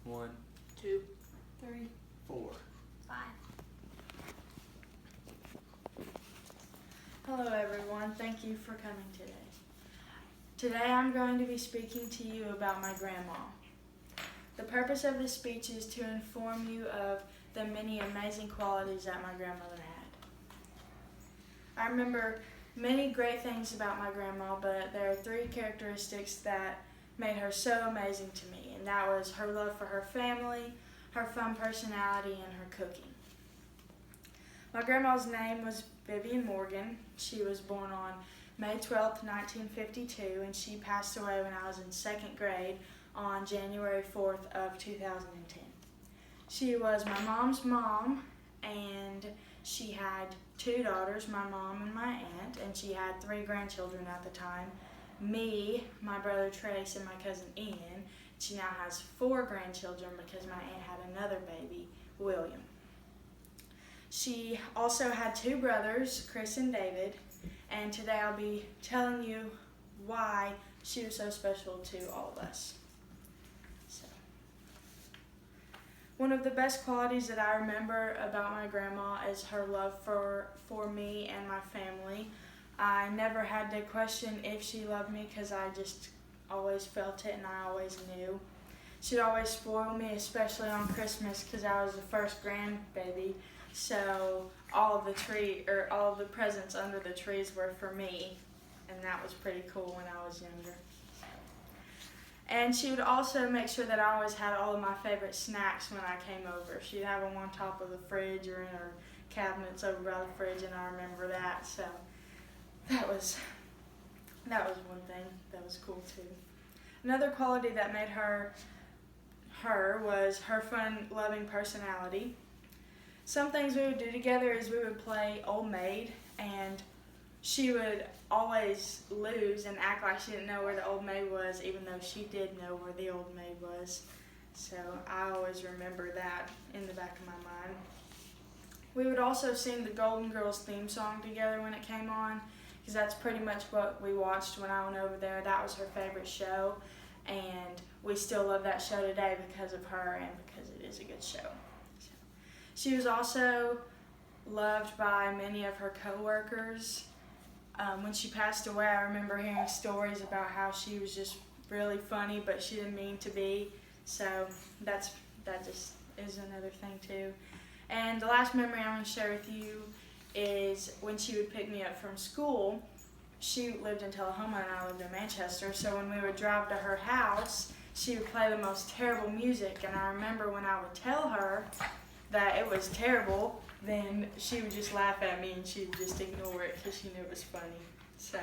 1, 2, 3, 4. 5. Hello everyone, thank you for coming today. Today I'm going to be speaking to you about my grandma. The purpose of this speech is to inform you of the many amazing qualities that my grandmother had. I remember many great things about my grandma, but there are 3 characteristics that made her so amazing to me, and that was her love for her family, her fun personality, and her cooking. My grandma's name was Vivian Morgan. She was born on May 12, 1952, and she passed away when I was in 2nd grade on January 4th of 2010. She was my mom's mom, and she had 2 daughters, my mom and my aunt, and she had 3 grandchildren at the time, me, my brother Trace, and my cousin Ian. She now has 4 grandchildren because my aunt had another baby, William. She also had 2 brothers, Chris and David, and today I'll be telling you why she was so special to all of us. One of the best qualities that I remember about my grandma is her love for me and my family. I never had to question if she loved me because I just always felt it and I always knew. She'd always spoil me, especially on Christmas because I was the first grandbaby. So all of the presents under the trees were for me, and that was pretty cool when I was younger. And she would also make sure that I always had all of my favorite snacks when I came over. She'd have them on top of the fridge or in her cabinets over by the fridge, and I remember that. So that was one thing that was cool too. Another quality that made her was her fun, loving personality. Some things we would do together is we would play Old Maid, and she would always lose and act like she didn't know where the Old Maid was, even though she did know where the Old Maid was. So I always remember that in the back of my mind. We would also sing the Golden Girls theme song together when it came on, because that's pretty much what we watched when I went over there. That was her favorite show, and we still love that show today because of her and because it is a good show. She was also loved by many of her co-workers. When she passed away, I remember hearing stories about how she was just really funny, but she didn't mean to be. So that just is another thing too. And the last memory I'm going to share with you is when she would pick me up from school. She lived in Tullahoma and I lived in Manchester, so when we would drive to her house, she would play the most terrible music, and I remember when I would tell her that it was terrible, then she would just laugh at me and she would just ignore it because she knew it was funny. So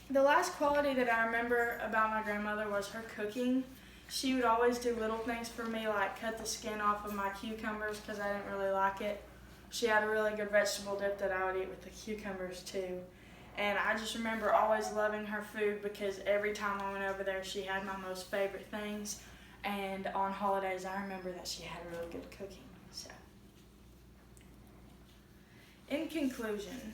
the last quality that I remember about my grandmother was her cooking. She would always do little things for me, like cut the skin off of my cucumbers because I didn't really like it. She had a really good vegetable dip that I would eat with the cucumbers too. And I just remember always loving her food because every time I went over there, she had my most favorite things. And on holidays, I remember that she had really good cooking. So, in conclusion,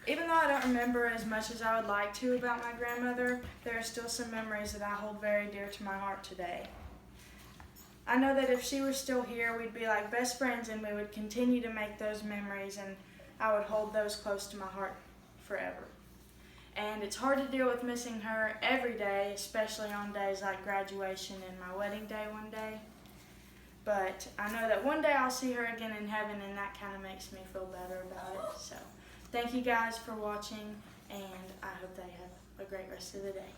even though I don't remember as much as I would like to about my grandmother, there are still some memories that I hold very dear to my heart today. I know that if she were still here, we'd be like best friends and we would continue to make those memories, and I would hold those close to my heart forever. And it's hard to deal with missing her every day, especially on days like graduation and my wedding day one day. But I know that one day I'll see her again in heaven, and that kind of makes me feel better about it. So thank you guys for watching, and I hope they have a great rest of the day.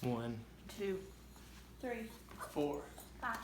1, 2, 3, 4. 5.